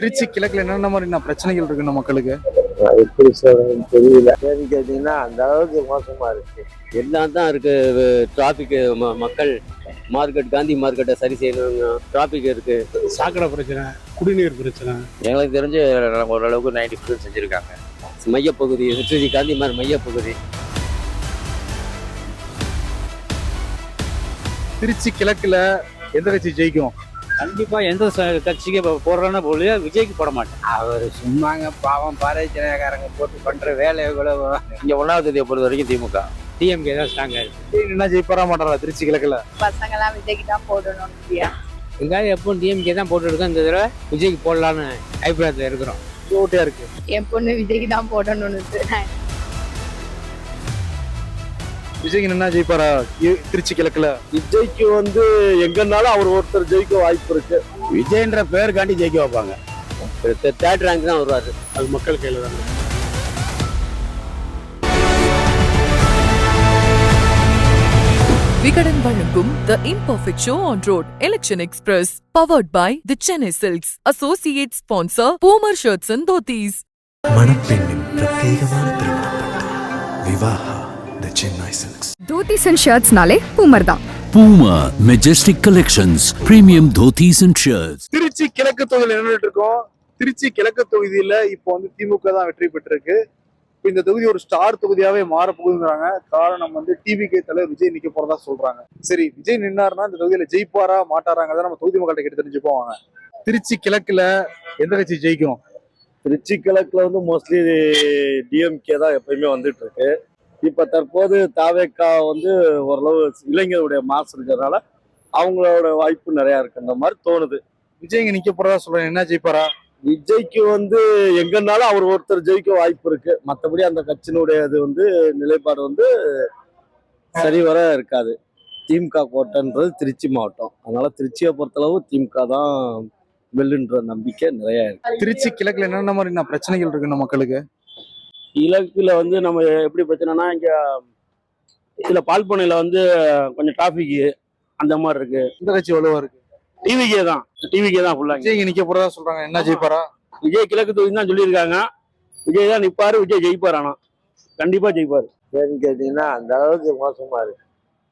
திருச்சி கிழக்குல என்னென்ன மாதிரி பிரச்சனைகள் இருக்குன்னு மக்களுக்கு? எப்படி சொல்றதுன்னு தெரியல. ஏன்னு கேட்டீங்கன்னா அந்த அளவுக்கு மோசமா இருக்கு. எல்லாம் தான் இருக்கு. டிராபிக், மக்கள் மார்க்கெட், காந்தி மார்க்கெட்டை சரி செய்யணும். டிராபிக் இருக்கு, சாக்கடை பிரச்சனை, குடிநீர் பிரச்சனை. எங்களுக்கு தெரிஞ்சு ஓரளவுக்கு 90% செஞ்சிருக்காங்க. மையப்பகுதி திருச்சி காந்தி மையப்பகுதி. திருச்சி கிழக்குல எந்த கட்சி ஜெயிக்கும்? கண்டிப்பா எந்த கட்சிக்கு போடுறோன்னா போலியா விஜய்க்கு போட மாட்டேன். அவர் சும்மாங்க பாவம் பாரதியக்காரங்க போட்டு பண்ற வேலை எவ்வளவு. இங்க 1வது தேதியை பொறுத்த வரைக்கும் திமுக டிஎம்கே தான் ஸ்ட்ராங்கா இருக்கு. என்ன ஜெயிப்பாரா மாட்டாரா திருச்சி கிழக்குல? பசங்க எல்லாம் விஜய்க்கு தான் போடணும். எங்காவது எப்பவும் டிஎம்கே தான் போட்டு இருக்கோம். இந்த தடவை விஜய்க்கு போடலான்னு அபிப்பிராயத்தில் இருக்கிறோம். ஓட்டியா இருக்கு. என் பொண்ணு விஜய்க்கு தான் போடணும்னு. விஜய்க்கு என்ன ஜெயிப்பாரா திருச்சி கிழக்குல? விஜய்க்கு எங்கன்னாலும் அவர் ஒருத்தர் ஜெயிக்க வாய்ப்பு இருக்கு. விஜய்ன்ற பேருக்காண்டி ஜெயிக்க வைப்பாங்க. 3rd ரேங்க் தான் வருவாரு. அது மக்கள் கையில தான். Vigadan Vazhangum The Imperfect Show on Road Election Express powered by The Chennai Silks. Associate sponsor Pomer Shirts and Dhotis. மணப்பெண்ணின் பிரத்யேகமான திருமணப்பட்டு Vivaha The Chennai Silks. Dhotis and shirts நாலே பூமர் தான். Puma Majestic Collections Premium Dhotis and Shirts. Trichy கிழக்கு தொகுதியில் என்ன இருக்கோம்? திருச்சி கிழக்கு தொகுதியில இப்போ திமுக தான் வெற்றி பெற்றிருக்கு. இந்த தொகுதி ஒரு ஸ்டார் தொகுதியாவே மாற போகுதுங்கிறாங்க. காரணம் டிவிகே தலைவர் விஜய் நிக்க போறதா சொல்றாங்க. சரி, விஜய் நின்னாருன்னா இந்த தொகுதியில ஜெயிப்பாரா மாட்டாராங்கிறத நம்ம தொகுதி மக்கள்கிட்ட கேட்டு தெரிஞ்சுப்போம் வாங்க. திருச்சி கிழக்குல எந்த கட்சி ஜெயிக்கும்? திருச்சி கிழக்குல மோஸ்ட்லி டிஎம்கே தான் எப்பயுமே வந்துட்டு இருக்கு. இப்ப தற்போது தாவேக்கா ஓரளவு இளைஞருடைய மாசு இருக்கிறதுனால அவங்களோட வாய்ப்பு நிறைய இருக்குன்ற மாதிரி தோணுது. விஜய் இங்க நிக்க போறதா சொல்றாங்க. என்ன ஜெயிப்பாரா? விஜய்க்கு எங்கன்னாலும் அவர் ஒருத்தர் ஜெயிக்க வாய்ப்பு இருக்கு. மற்றபடி அந்த கட்சியினுடைய நிலைப்பாடு சரி வர இருக்காது. திமுக கோட்டைன்றது திருச்சி மாவட்டம். அதனால திருச்சியை பொறுத்தளவு திமுக தான் வெல்லுன்ற நம்பிக்கை நிறைய இருக்கு. திருச்சி கிழக்குல என்னென்ன மாதிரி பிரச்சனைகள் இருக்குன்னு மக்களுக்கு? இலக்குல நம்ம எப்படி பிரச்சனைனா, இங்க இதுல பால் பண்ணையில கொஞ்சம் டிராபிக் அந்த மாதிரி இருக்கு. இந்த கட்சி வலுவா இருக்கு. டிவிகே தான் ஃபுல்லா. விஜய் இங்க நிக்க போறதா சொல்றாங்க. என்ன ஜெயிப்பாரா? விஜய் கிழக்கு தொகுதி தான் சொல்லியிருக்காங்க. விஜய் தான் நிப்பாரு. விஜய் ஜெயிப்பார். ஆனா கண்டிப்பா ஜெயிப்பாரு. ஏன்னு கேட்டீங்கன்னா அந்த அளவுக்கு மோசமா இருக்கு.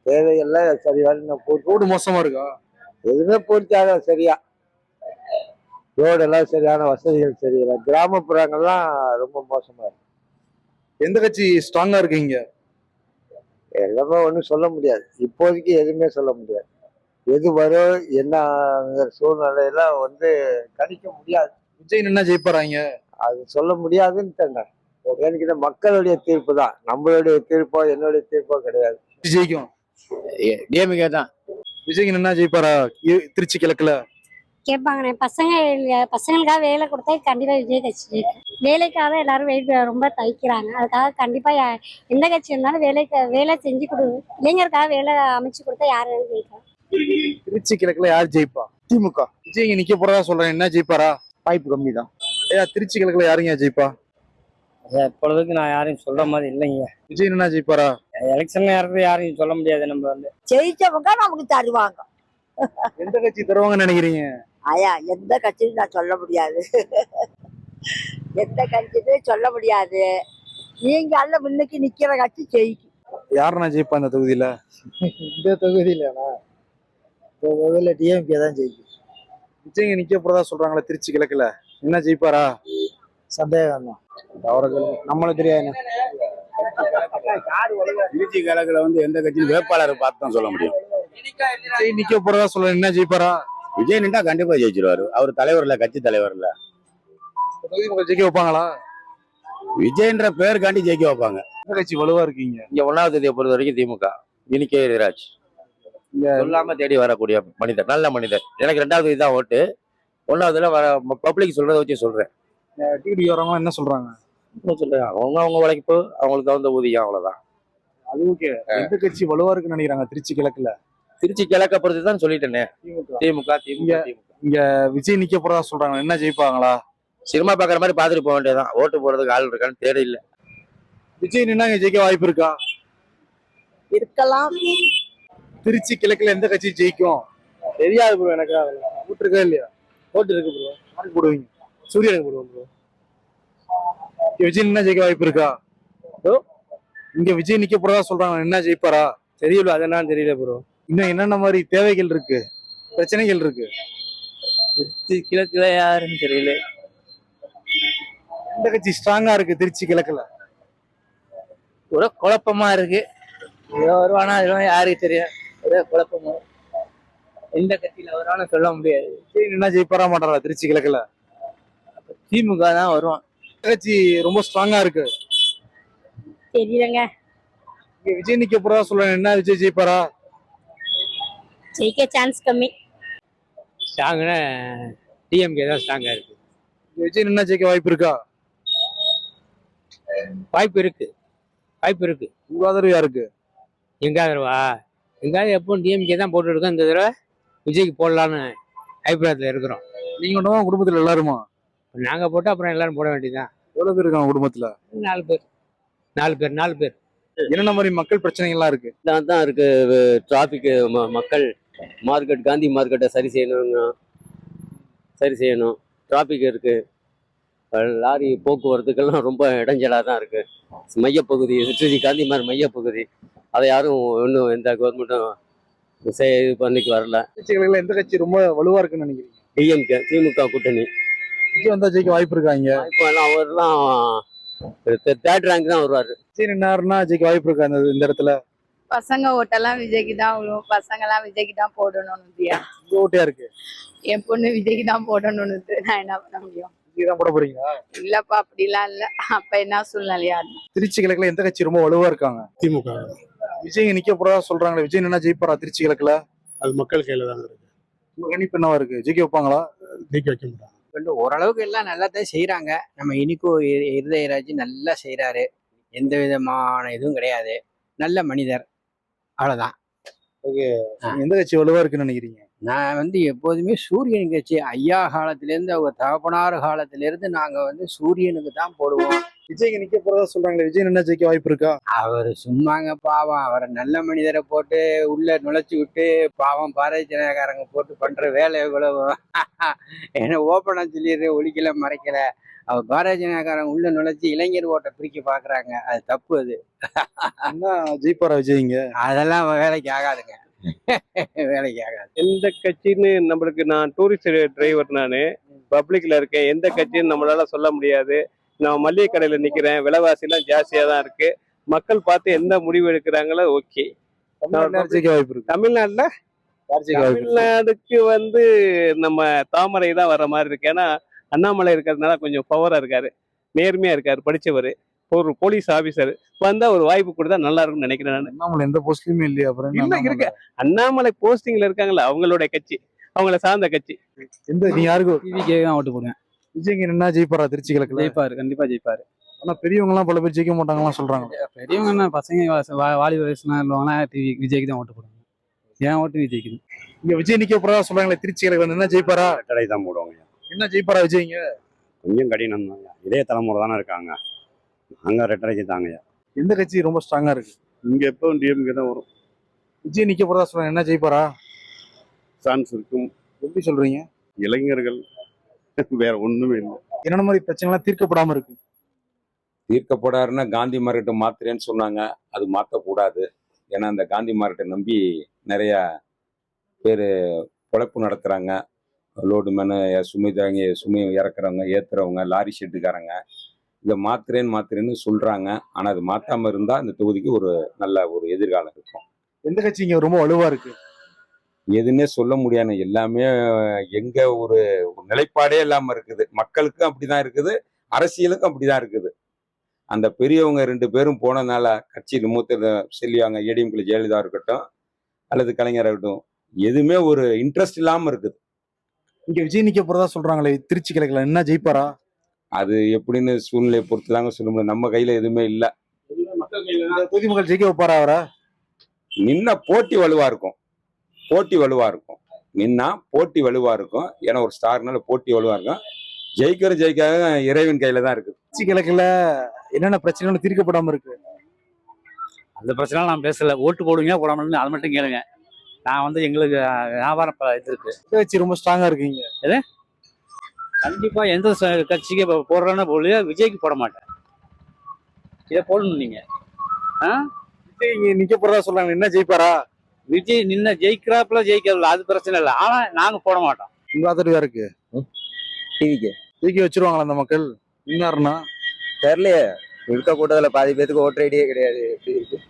தேவையெல்லாம் சரியான ரோடு மோசமா இருக்கா? எதுவுமே பூர்த்தியாக சரியா ரோடு எல்லாம் சரியான வசதிகள் சரியில்லை. கிராமப்புறங்கள்லாம் ரொம்ப மோசமா இருக்கு. எந்த கட்சி ஸ்ட்ராங்கா இருக்கு இங்க? எல்லாமே ஒன்றும் சொல்ல முடியாது. இப்போதைக்கு எதுவுமே சொல்ல முடியாது. எது வரும் என்ன சூழ்நிலையெல்லாம் கணிக்க முடியாது. விஜய் என்ன ஜெயிப்பாராங்க அது சொல்ல முடியாதுன்னு தாங்க. எனக்கு மக்களுடைய தீர்ப்பு தான். நம்மளுடைய தீர்ப்போ என்னுடைய தீர்ப்போ கிடையாது. ஜெயிக்கும் டிஎம்கே தான். விஜய் என்ன ஜெயிப்பாரா திருச்சி கிழக்குல? கேட்பாங்க பசங்களுக்காக வேலை கொடுத்தா கண்டிப்பா விஜய் கட்சி ஜெயிக்கும். வேலைக்காக எல்லாரும் ரொம்ப தவிக்கிறாங்க. அதுக்காக கண்டிப்பா எந்த கட்சி இருந்தாலும் வேலை செஞ்சு இளைஞருக்காக வேலை அமைச்சு கொடுத்தா யாரும் ஜெயிக்கும். திருச்சி கிழக்குல யார் ஜெயிப்பா? திமுக. விஜய் இங்க நிக்க போறதா சொல்றேன். என்ன ஜெயிப்பாரா? வாய்ப்பு கம்மி தான். திருச்சி கிழக்குல யாருங்க ஜெயிப்பா? இப்பொழுதுக்கு நான் யாரையும் சொல்ற மாதிரி இல்லைங்க. விஜய் என்ன ஜெயிப்பாரா? எலெக்ஷன்ல யாரையும் சொல்ல முடியாது. நம்ம ஜெயிச்சவங்க நமக்கு தருவாங்க. எந்த கட்சி தருவாங்கன்னு நினைக்கிறீங்க? எந்த கட்சியும் நான் சொல்ல முடியாது. எந்த கட்சியும் சொல்ல முடியாது. நீங்க அல்ல முன்னுக்கு நிக்கிற கட்சி ஜெயிக்கும். யாருன்னா ஜெயிப்பா இந்த தொகுதியில? இந்த தொகுதியிலனா டிஎம்கே தான் ஜெயிக்கும். விஜய் நிக்க போறதா சொல்றாங்களா திருச்சி கிழக்குல? என்ன ஜெயிப்பாரா? சந்தேகம் தான். அவர்கள் நம்மளுக்கு தெரியாது. திருச்சி கிழக்குல எந்த கட்சியும் வேட்பாளரை பார்த்து தான் சொல்ல முடியும். விஜய் நிக்க போறதா சொல்றேன். என்ன ஜெயிப்பாரா? விஜய் நின்றா கண்டிப்பா ஜெயிச்சிருவாரு. அவர் தலைவர் இல்ல, கட்சி தலைவர் இல்ல. தொகுதி மக்கள் ஜெயிக்க வைப்பாங்களா? விஜய்ன்ற பேருக்காண்டி ஜெயிக்க வைப்பாங்க. எந்த கட்சி வலுவா இருக்கீங்க? இங்க 1வது தேதியை பொறுத்த வரைக்கும் திமுக. இனிகே ராஜ் சொல்லாம தேடி வரக்கூடிய மனிதர், நல்ல மனிதர். எனக்கு 2வது தேதி தான் ஓட்டு. 1வதுல பப்ளிக் சொல்றதை வச்சு சொல்றேன். டிடி வரவங்க என்ன சொல்றாங்க? சொல்றேன், அவங்க உழைப்பு, அவங்களுக்கு தகுந்த ஊதியம், அவ்வளவுதான். அது ஓகே. எந்த கட்சி வலுவா இருக்குன்னு நினைக்கிறாங்க திருச்சி கிழக்குல? திருச்சி கிழக்க பொறுத்து தான் சொல்லிட்டேனே. திமுக. இங்க விஜய் நிக்க போறதா சொல்றாங்க. என்ன ஜெயிப்பாங்களா? சினிமா பாக்குற மாதிரி பாத்துட்டு போக வேண்டியதான். ஓட்டு போறதுக்கு ஆள் இருக்கான்னு தேட இல்ல. விஜய் நின்னா இங்க ஜெயிக்க வாய்ப்பு இருக்கா? இருக்கலாம். திருச்சி கிழக்குல எந்த கட்சி ஜெயிக்கும்? தெரியாது ப்ரோ. எனக்கு ஓட்டு இருக்கா இல்லையா? ஓட்டு இருக்கு ப்ரோ. யாருக்கு போடுவீங்க? சூரியனுக்கு போடுவோம் ப்ரோ. விஜய் என்ன ஜெயிக்க வாய்ப்பு இருக்கா? இங்க விஜய் நிக்க போறதா சொல்றாங்க, என்ன ஜெயிப்பாரா? தெரியல, அது என்னன்னு தெரியல ப்ரோ. இன்னும் என்னென்ன மாதிரி தேவைகள் இருக்கு, பிரச்சனைகள் இருக்கு? கிழக்குல யாருன்னு தெரியல. எந்த கட்சி ஸ்ட்ராங்கா இருக்கு திருச்சி கிழக்குல? ஒரே குழப்பமா இருக்கு. ஏதோ வருவானா யாருக்கு தெரியும். ஒரே குழப்பமா எந்த கட்சியில வருவான்னு சொல்ல முடியாது. விஜய் என்ன ஜெயிப்பாரா மாட்டாரா திருச்சி கிழக்குல? திமுக தான் வருவான். எந்த கட்சி ரொம்ப ஸ்ட்ராங்கா இருக்கு? தெரியலங்க, இங்க விஜய் நிக்க போறதா சொல்றாங்க, என்ன விஜய் ஜெயிப்பாரா? ஜெயிக்க சான்ஸ் கம்மி. ஸ்ட்ராங்குன்னா டிஎம்கே தான் ஸ்ட்ராங்காக இருக்கு. இங்க விஜய் என்ன ஜெயிக்க வாய்ப்பு இருக்கா? வாய்ப்பு இருக்கு, வாய்ப்பு இருக்கு. உங்க ஆதரவு யாருக்கு? எங்க ஆதரவா? எங்காவது எப்பவும் டிஎம்கே தான் போட்டு இருக்கோம். இந்த தடவை விஜய்க்கு போடலான்னு அபிப்பிராயத்தில் இருக்கிறோம். நீங்க மட்டுமா குடும்பத்துல எல்லாருமா? நாங்கள் போட்டு அப்புறம் எல்லாரும் போட வேண்டியதுதான். எவ்வளவு பேர் இருக்காங்க குடும்பத்துல? 4 பேர் 4 பேர். என்னென்ன மாதிரி மக்கள் பிரச்சனைகள்லாம் இருக்கு? தான் இருக்கு. டிராஃபிக், மக்கள் மார்க்கெட், காந்தி மார்க்கெட்டை சரி செய்யணும். டிராஃபிக் இருக்கு, லாரி போக்குவரத்துக்கெல்லாம் ரொம்ப இடைஞ்சலாக தான் இருக்கு. மையப்பகுதி சுற்றி காந்தி மாதிரி மையப்பகுதி, அதை யாரும் இன்னும் எந்த கவர்மெண்ட்டும் இது பண்ணிக்கு வரல. கட்சிகள் எந்த கட்சி ரொம்ப வலுவா இருக்குன்னு நினைக்கிறீங்க? டிஎம்கே, திமுக கூட்டணி. விஜய் வந்தா ஜெயிக்க வாய்ப்பு இருக்காங்க? இப்போ எல்லாம் அவர்லாம் தேர்ட் ரேங்க் தான் வருவாரு. விஜய் நின்னாருன்னா ஜெயிக்க வாய்ப்பு இருக்கா இந்த இடத்துல? பசங்க ஓட்டெல்லாம் விஜய்க்கு தான் விழுவும். பசங்க எல்லாம் விஜய்க்கு தான் போடணும்னு. உங்க ஓட்டையா இருக்கு? என் பொண்ணு விஜய்க்கு தான் போடணும்னு. நான் என்ன பண்ண முடியும்? விஜய் தான் போட போறீங்களா? இல்லப்பா, அப்படிலாம் இல்ல. அப்ப என்ன சூழ்நிலையா? திருச்சி கிழக்குல எந்த கட்சி ரொம்ப வலுவா இருக்காங்க? திமுக. விஜய் நிக்க போறதா சொல்றாங்களே, விஜய் என்ன ஜெயிப்பாரா திருச்சி கிழக்குல? அது மக்கள் கையில தான் இருக்கு. உங்க கணிப்பு என்னவா இருக்கு? ஜெயிக்க வைப்பாங்களா? ஜெயிக்க வைக்க மாட்டாங்க. ஓரளவுக்கு எல்லாம் நல்லா தான் செய்யறாங்க. நம்ம இனிக்கும் இருதயராஜ் நல்லா செய்யறாரு. எந்த விதமான இதுவும் கிடையாது. நல்ல மனிதர், அவ்வளவுதான். எந்த கட்சி வலுவா இருக்குன்னு நினைக்கிறீங்க? நான் எப்போதுமே சூரியன் கட்சி, ஐயா காலத்திலேருந்து அவங்க தகப்பனார் காலத்திலிருந்து நாங்க சூரியனுக்கு தான் போடுவோம். விஜய்க்கு நிக்க போறதா சொல்றாங்களே, விஜய் என்ன ஜெயிக்க வாய்ப்பு இருக்கா? அவர் சும்மாங்க பாவம். அவரை நல்ல மனிதரை போட்டு உள்ள நுழைச்சி விட்டு பாவம் பாரதிய ஜனதாக்காரங்க போட்டு பண்ற வேலை எவ்வளவு. ஏன்னா ஓப்பனா சொல்லிடுறேன், ஒழிக்கல மறைக்கல. அவர் பாரதிய ஜனதாக்காரங்க உள்ள நுழைச்சி இளைஞர் ஓட்டை பிரிக்க பாக்குறாங்க. அது தப்பு. அது என்ன ஜெயிப்பாரா விஜய்ங்க? அதெல்லாம் வேலைக்கு ஆகாதுங்க. வேலைக்கு ஆகாது. எந்த கட்சின்னு நம்மளுக்கு, நான் டூரிஸ்ட் டிரைவர், நான் பப்ளிக்ல இருக்கேன். எந்த கட்சின்னு நம்மளால சொல்ல முடியாது. நான் மளிகை கடையில நிக்கிறேன், விலைவாசி எல்லாம் ஜாஸ்தியா தான் இருக்கு. மக்கள் பார்த்து எந்த முடிவு எடுக்கிறாங்களோ ஓகே. ஜெயிக்க வாய்ப்பு இருக்கு தமிழ்நாட்டுல? தமிழ்நாடுக்கு நம்ம தாமரை தான் வர்ற மாதிரி இருக்கு. ஏன்னா அண்ணாமலை இருக்கிறதுனால கொஞ்சம் பவரா இருக்காரு, நேர்மையா இருக்காரு, படிச்சவர், ஒரு போலீஸ் ஆபீசர். வந்தா ஒரு வாய்ப்பு கொடுத்தா நல்லா இருக்கும்னு நினைக்கிறேன் நான். அண்ணாமலை எந்த போஸ்ட்லயுமே இல்லையா? அப்புறம் இல்ல, இருக்கு. அண்ணாமலை போஸ்டிங்ல இருக்காங்களா, அவங்களுடைய கட்சி, அவங்கள சார்ந்த கட்சி. நீ யாருக்கு? டிவிக்கே தான் ஓட்டு போடுவேன். விஜய்க்கு என்ன ஜெயிப்பாரா திருச்சி கிழக்குல? ஜெயிப்பாரு, கண்டிப்பா ஜெயிப்பாரு. ஆனா பெரியவங்க எல்லாம் பல பேர் ஜெயிக்க மாட்டாங்கலாம் சொல்றாங்க. பெரியவங்க என்ன, பசங்க வாலிப வயசுனா இல்லவங்களா டிவி விஜய்க்கு தான் ஓட்டு போடுவாங்க. ஏன் ஓட்டு விஜய்க்கு? இங்க விஜய் நிக்க போறதா சொல்றாங்களே, திருச்சி கிழக்கு என்ன ஜெயிப்பாரா? கடை தான் போடுவாங்க. என்ன ஜெயிப்பாரா விஜய்ங்க? கொஞ்சம் கடினம் தாங்க, இதே தலைமுறை தானே இருக்காங்க. அங்க ரெட்டரைக்கு தாங்க. எந்த கட்சி ரொம்ப ஸ்ட்ராங்கா இருக்கு? இங்க எப்போ டிஎம்கே தான் வரும். விஜய் நிக்க போறதா சொல்றாங்க, என்ன ஜெயிப்பாரா? சான்ஸ் இருக்கும். எப்படி சொல்றீங்க? இளைஞர்கள், வேற ஒண்ணுமே இல்லை. என்னென்ன மாதிரி பிரச்சனை எல்லாம் தீர்க்கப்படாம இருக்கு? தீர்க்கப்படாருன்னா காந்தி மார்க்கெட்டை மாத்துறேன்னு சொன்னாங்க. அது மாற்றக்கூடாது. ஏன்னா அந்த காந்தி மார்க்கெட்டை நம்பி நிறைய பேர் பொழைப்பு நடத்துகிறாங்க. லோடு மேனு, சுமை இறக்குறவங்க, ஏற்றுறவங்க, லாரி ஷெட்டுக்காரங்க, இதை மாத்துறேன்னு சொல்கிறாங்க. ஆனால் அது மாற்றாமல் இருந்தால் இந்த தொகுதிக்கு ஒரு நல்ல ஒரு எதிர்காலம் இருக்கும். எந்த கட்சி இங்கே ரொம்ப வலுவாக இருக்கு? எதுன்னே சொல்ல முடியாது. எல்லாமே எங்கே ஒரு நிலைப்பாடே இல்லாமல் இருக்குது. மக்களுக்கும் அப்படிதான் இருக்குது, அரசியலுக்கும் அப்படிதான் இருக்குது. அந்த பெரியவங்க 2 பேரும் போனதுனால கட்சி மூத்த செல்வியாங்க, ஏடிஎம்கே ஜெயலலிதா இருக்கட்டும் அல்லது கலைஞராக இருக்கட்டும், எதுவுமே ஒரு இன்ட்ரெஸ்ட் இல்லாமல் இருக்குது. இங்கே விஜய் நிற்க போகிறதா சொல்கிறாங்களே, திருச்சி கிழக்குல என்ன ஜெயிப்பாரா? அது எப்படின்னு சூழ்நிலையை பொறுத்து தாங்க சொல்ல முடியும். நம்ம கையில் எதுவுமே இல்லை. தொகுதி மக்கள் ஜெயிக்க வைப்பாரா அவரை? நின்னா போட்டி வலுவாக இருக்கும். நின்னா போட்டி வலுவாக இருக்கும். ஏன்னா ஒரு ஸ்டார்னால போட்டி வலுவாக இருக்கும். ஜெயிக்காத இறைவன் கையில தான் இருக்கு. திருச்சி கிழக்குல என்னென்ன பிரச்சனைகளும் தீர்க்கப்படாம இருக்கு? அந்த பிரச்சனை நான் பேசல. ஓட்டு போடுவீங்க போடாமன்னு அது மட்டும் கேளுங்க. நான் எங்களுக்கு வியாபாரம் இது இருக்கு. கட்சி ரொம்ப ஸ்ட்ராங்கா இருக்கீங்க. கண்டிப்பா எந்த கட்சிக்கு போடுறேன்னு போல விஜய்க்கு போட மாட்டேன். இதை போடணும் நீங்க. விஜய் இங்க நிக்க போறதா சொல்றாங்க, என்ன ஜெயிப்பாரா? விஜய் நின்ன ஜெயிக்கிறாப்புல ஜெயிக்கிறதுல அது பிரச்சனை இல்லை, ஆனா நாங்க போட மாட்டோம். உங்க ஆதரவு யாருக்கு? டிவிக்கு தூக்கி வச்சிருவாங்களா அந்த மக்கள் நின்னாருன்னா? தெரியலையே, இருக்க கூட்டத்துல பாதி பேருக்கு ஓட்டர் ஐடியே கிடையாது.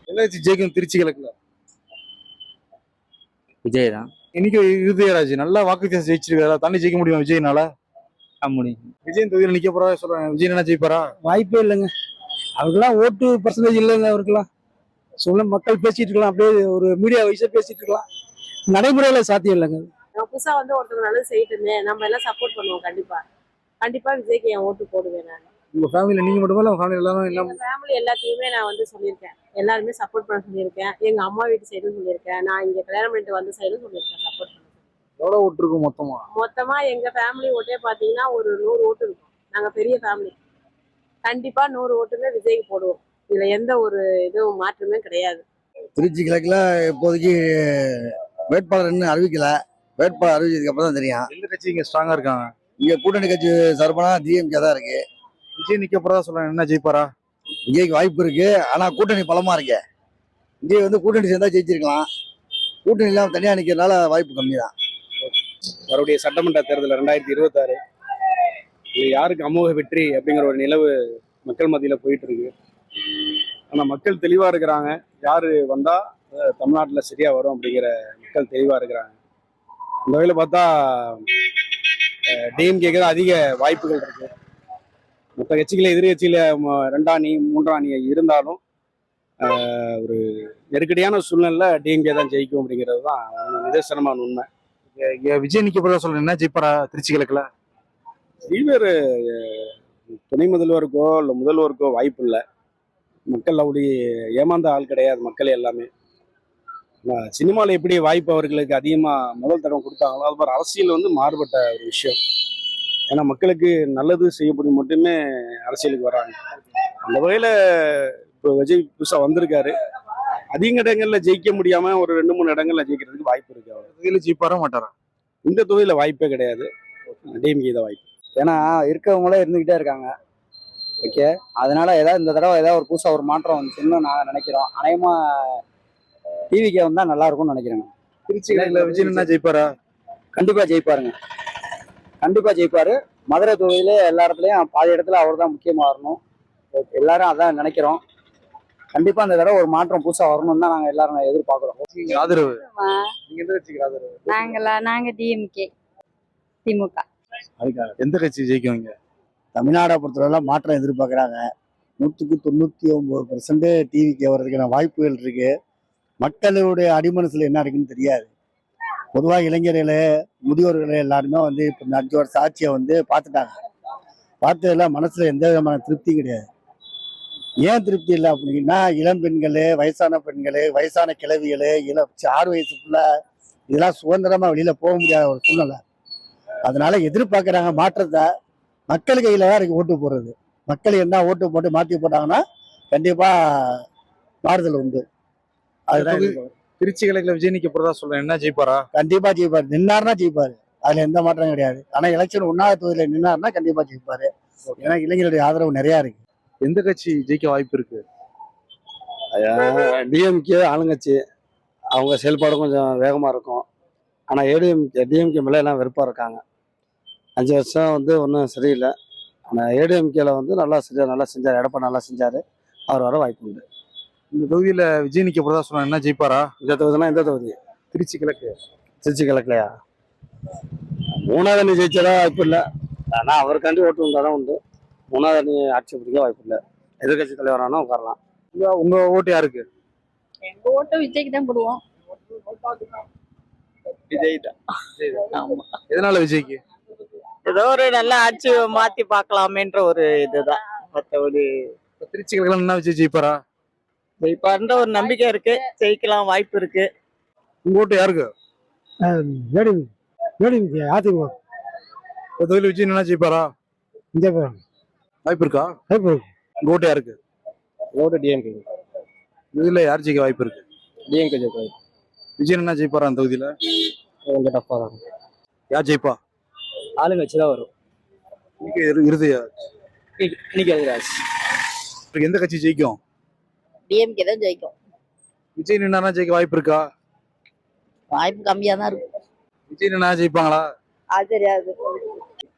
என்ன கட்சி ஜெயிக்கும் திருச்சி கிழக்குல? விஜய் தான் இன்னைக்கு இருதயராஜ் நல்லா வாக்கு வித்தியாசம் ஜெயிச்சிருக்காரா? தண்ணி ஜெயிக்க முடியுமா விஜய்னால? முடியும். விஜய் தொகுதியில் நிக்க போறதா சொல்றாங்க, விஜய் என்ன ஜெயிப்பாரா? வாய்ப்பே இல்லைங்க. அவருக்கெல்லாம் ஓட்டு பர்சன்டேஜ் இல்லைங்க. அவருக்கெல்லாம் சொல்ல மக்கள் பேசிட்டு இருக்கலாம், அப்படியே ஒரு மீடியா வயசா பேசிட்டு இருக்கலாம். நடைமுறையில சாத்தியம் இல்லைங்க. புதுசா வந்து ஒருத்தவங்க நல்லது செய்யட்டுமே, நம்ம எல்லாம் சப்போர்ட் பண்ணுவோம். கண்டிப்பா கண்டிப்பா விஜய்க்கு என் ஓட்டு போடுவேன் நான். உங்க ஃபேமிலில நீங்க மட்டுமா இல்ல உங்க ஃபேமிலி எல்லாரும் என்ன? எங்க ஃபேமிலி எல்லாத்தையுமே நான் வந்து சொல்லியிருக்கேன், எல்லாருமே சப்போர்ட் பண்ண சொல்லியிருக்கேன். எங்க அம்மா வீட்டு சைடும் சொல்லியிருக்கேன், நான் இங்க கல்யாணம் பண்ணிட்டு வந்த சைடும் சொல்லியிருக்கேன் சப்போர்ட் பண்ண. எவ்வளவு ஓட்டு இருக்கும் மொத்தமா? மொத்தமா எங்க ஃபேமிலி ஓட்டே பாத்தீங்கன்னா ஒரு 100 ஓட்டு இருக்கும். நாங்க பெரிய ஃபேமிலி. கண்டிப்பா 100 ஓட்டுமே விஜய்க்கு போடுவோம். இதுல எந்த ஒரு இதுவும் மாற்றமே கிடையாது. திருச்சி கிழக்குல இப்போதைக்கு வேட்பாளர் இன்னும் அறிவிக்கல. வேட்பாளர் அறிவிச்சதுக்கு அப்புறம் தான் தெரியும். எந்த கட்சி இங்க ஸ்ட்ராங்கா இருக்காங்க? இங்க கூட்டணி கட்சி சார்பான டிஎம்கே தான் இருக்கு. விஜய் நிக்க போறதா சொல்றாங்க, என்ன ஜெயிப்பாரா? விஜய்க்கு வாய்ப்பு இருக்கு, ஆனா கூட்டணி பலமா இருக்கு. விஜய் வந்து கூட்டணி சேர்ந்தா ஜெயிச்சிருக்கலாம். கூட்டணி இல்லாம தனியா நிக்கிறதுனால வாய்ப்பு கம்மி தான். அவருடைய சட்டமன்ற தேர்தல் 2026 இது யாருக்கு அமோக வெற்றி அப்படிங்கிற ஒரு நிலவு மக்கள் மத்தியில போயிட்டு இருக்கு. ஆனா மக்கள் தெளிவா இருக்கிறாங்க, யாரு வந்தா தமிழ்நாட்டுல சரியா வரும் அப்படிங்கிற மக்கள் தெளிவா இருக்கிறாங்க. இந்த வகையில பார்த்தா டிஎம்கேக்கு தான் அதிக வாய்ப்புகள் இருக்கு. மற்ற கட்சிகளை எதிர்கட்சியில 2 அணி 3 அணி இருந்தாலும் ஒரு நெருக்கடியான சூழ்நிலையில டிஎம்கே தான் ஜெயிக்கும் அப்படிங்கிறது தான் நிதர்சனமான உண்மை. இங்க விஜய் நிக்க போறதா சொல்றேன், என்ன ஜெயிப்பாரா திருச்சி கிழக்குல? இவர் துணை முதல்வருக்கோ இல்லை முதல்வருக்கோ வாய்ப்பு இல்லை. மக்கள் அப்படி ஏமாந்த ஆள் கிடையாது. மக்கள் எல்லாமே சினிமாவில் எப்படி வாய்ப்பு அவர்களுக்கு அதிகமாக முதல் தடவை கொடுத்தாங்களோ அது மாதிரி அரசியல் வந்து மாறுபட்ட ஒரு விஷயம். ஏன்னா மக்களுக்கு நல்லது செய்யப்படி மட்டுமே அரசியலுக்கு வராங்க. அந்த வகையில் இப்போ விஜய் புதுசாக வந்திருக்காரு. அதிக இடங்களில் ஜெயிக்க முடியாம ஒரு 2-3 இடங்கள்ல ஜெயிக்கிறதுக்கு வாய்ப்பு இருக்கு. அவர் தொகுதியில ஜெயிப்பாரா மாட்டாரா? இந்த தொகுதியில வாய்ப்பே கிடையாது. டிஎம்கே தான் வாய்ப்பு. ஏன்னா இருக்கவங்களே இருந்துகிட்டே இருக்காங்க. ஓகே, அதனால ஏதாவது இந்த தடவை ஏதாவது ஒரு புதுசாக ஒரு மாற்றம் வந்துச்சுன்னு நாங்கள் நினைக்கிறோம். அநேகமா டிவிக்கே வந்தா நல்லா இருக்கும்னு நினைக்கிறேங்க. திருச்சி கிழக்குல விஜய் என்ன ஜெயிப்பாரா? கண்டிப்பா ஜெயிப்பாருங்க, கண்டிப்பா ஜெயிப்பாரு. மதுரை தொகுதியில எல்லா இடத்துலயும் பாதி இடத்துல அவர் தான் முக்கியமா வரணும். எல்லாரும் அதான் நினைக்கிறோம். கண்டிப்பா அந்த தடவை ஒரு மாற்றம் புதுசா வரணும்னு தான் நாங்க எல்லாரும் எதிர்பார்க்கிறோம். ஆதரவு நீங்க எந்த கட்சிக்கு ஆதரவு? நாங்க டிஎம்கே திமுக. எந்த கட்சி ஜெயிக்குவீங்க? தமிழ்நாடை பொறுத்தவரை மாற்றம் எதிர்பார்க்குறாங்க. 99% டிவிக்கு வர்றதுக்கான வாய்ப்புகள் இருக்கு. மக்களுடைய அடிமனசுல என்ன இருக்குன்னு தெரியாது. பொதுவாக இளைஞர்களே முதியோர்களே எல்லாருமே வந்து இப்போ இந்த 5 வருஷ ஆட்சியை வந்து பார்த்துட்டாங்க. பார்த்ததில் மனசுல எந்த விதமான திருப்தி கிடையாது. ஏன் திருப்தி இல்லை அப்படின்னா, இளம் பெண்களே, வயசான பெண்களே, வயசான கிழவிகளே, 6 வயசுக்குள்ள இதெல்லாம் சுதந்திரமா வெளியில போக முடியாத ஒரு சூழ்நிலை. அதனால எதிர்பார்க்குறாங்க மாற்றத்தை. மக்கள் கையில தான் இருக்கு ஓட்டு போடுறது. மக்கள் என்ன ஓட்டு போட்டு மாற்றி போட்டாங்கன்னா கண்டிப்பா மாறுதல் உண்டு. அதுதான் திருச்சி கிழக்குல விஜய் நிக்க போறதா சொல்றேன், என்ன ஜெயிப்பாரா? கண்டிப்பா ஜெயிப்பாரு. நின்னாருன்னா ஜெயிப்பாரு, அதுல எந்த மாற்றம் கிடையாது. ஆனா எலெக்ஷன் 1வது தொகுதியில நின்னாருன்னா கண்டிப்பா ஜெயிப்பாரு. ஏன்னா இளைஞருடைய ஆதரவு நிறைய இருக்கு. எந்த கட்சி ஜெயிக்க வாய்ப்பு இருக்கு? டிஎம்கே ஆளுங்கட்சி, அவங்க செயல்பாடு கொஞ்சம் வேகமா இருக்கும். ஆனா டிஎம்கே மேல எல்லாம் வெறுப்பா இருக்காங்க. 5 வருஷம் வந்து ஒன்றும் சரியில்லை. ஆனா ஏடிஎம்கேல வந்து நல்லா செஞ்சாரு. எடப்பாடி நல்லா செஞ்சாரு. அவர் வர வாய்ப்பு உண்டு. இந்த தொகுதியில விஜய் நிக்க போறதா சொல்றேன், என்ன ஜெயிப்பாரா? இந்த தொகுதினா எந்த தொகுதி? திருச்சி கிழக்கு. திருச்சி கிழக்குலையா? 3வது அணி ஜெயிச்சதா வாய்ப்பு இல்லை. ஆனா அவருக்காண்டி ஓட்டு வந்தாதான் உண்டு. 3வது அணி ஆட்சி பிடிக்க வாய்ப்பு இல்லை. எதிர்கட்சி தலைவரானா உட்காரலாம். உங்க ஓட்டு யாருக்கு? எங்க ஓட்டு விஜய்க்கு தான் போடுவோம். விஜய் தான். ஆமா. எதனால விஜய்க்கு? ஏதோ ஒரு நல்ல ஆட்சி மாத்தி பார்க்கலாமேன்ற ஒரு இதுதான். மற்றபடி திருச்சி கிழக்குல என்ன விஜய் ஜெயிப்பாரா? ஜெயிப்பாருன்ற ஒரு நம்பிக்கை இருக்கு. ஜெயிக்கலாம் வாய்ப்பு இருக்கு. உங்க ஓட்டு யாருக்கு? அதிமுக. தொகுதியில விஜய் என்ன ஜெயிப்பாரா? வாய்ப்பு இருக்கா? உங்க ஓட்டு யாருக்கு? ஓட்டு டிஎம்கே. இதுல யார் ஜெயிக்க வாய்ப்பு இருக்கு? டிஎம்கே ஜெயிப்பாரு. விஜய் என்ன ஜெயிப்பாரா அந்த தொகுதியில? கொஞ்சம் டஃப்பாக தான். யார் ஜெயிப்பா? ஆளுங்கட்சி தான் வரும். இருதயராஜ். இன்னைக்கு எதிராஜ். எந்த கட்சி ஜெயிக்கும்? டிஎம்கே தான் ஜெயிக்கும். விஜய் நின்னா ஜெயிக்க வாய்ப்பு இருக்கா? வாய்ப்பு கம்மியா தான் இருக்கும். விஜய் நின்னா ஜெயிப்பாங்களா? அது தெரியாது.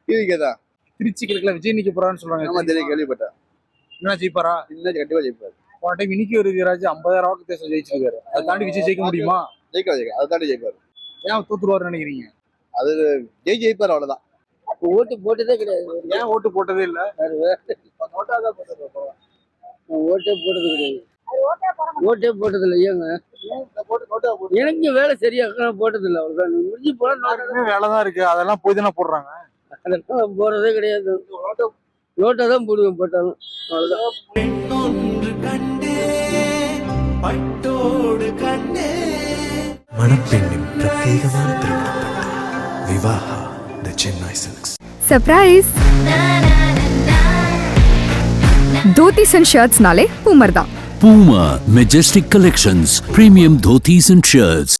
டிவிகே தான். திருச்சி கிழக்குல விஜய் நிக்க போறான்னு சொல்றாங்க. ஆமா தெரியும், கேள்விப்பட்டேன். என்ன ஜெயிப்பாரா? இன்னும் கண்டிப்பா ஜெயிப்பாரு. போன டைம் இன்னைக்கு இருதயராஜ் 50,000 வாக்கு தேசம் ஜெயிச்சிருக்காரு. அதை தாண்டி விஜய் ஜெயிக்க முடியுமா? ஜெயிக்க அதை தாண்டி ஜெயிப்பாரு. ஏன் தோத்துருவாரு நினைக்கிறீங்க? அது ஜெயிப்பாரு, அவ்வளவுதான். ஓட்டு போட்டதே கிடையாது. ஏன் ஓட்டு போட்டதே இல்ல? ஓட்டே போட்டது கிடையாது. ஓட்டே போட்டது இல்லை. ஏங்க எனக்கு வேலை சரியா போட்டது இல்லை. அவ்வளவுதான் முடிஞ்சு போனா வேலைதான் இருக்கு. அதெல்லாம் போய் தானே போடுறாங்க. அதெல்லாம் போறதே கிடையாது. ஓட்டை தான் போடுவேன் போட்டாலும். மணப்பெண்ணின் பிரத்யேகமான திருமணம் Vivaha the Chennai silks. Surprise! Dhotis and ஷர்ட்ஸ்னாலே பூமர் தான். Puma Majestic Collections, premium dhotis and shirts.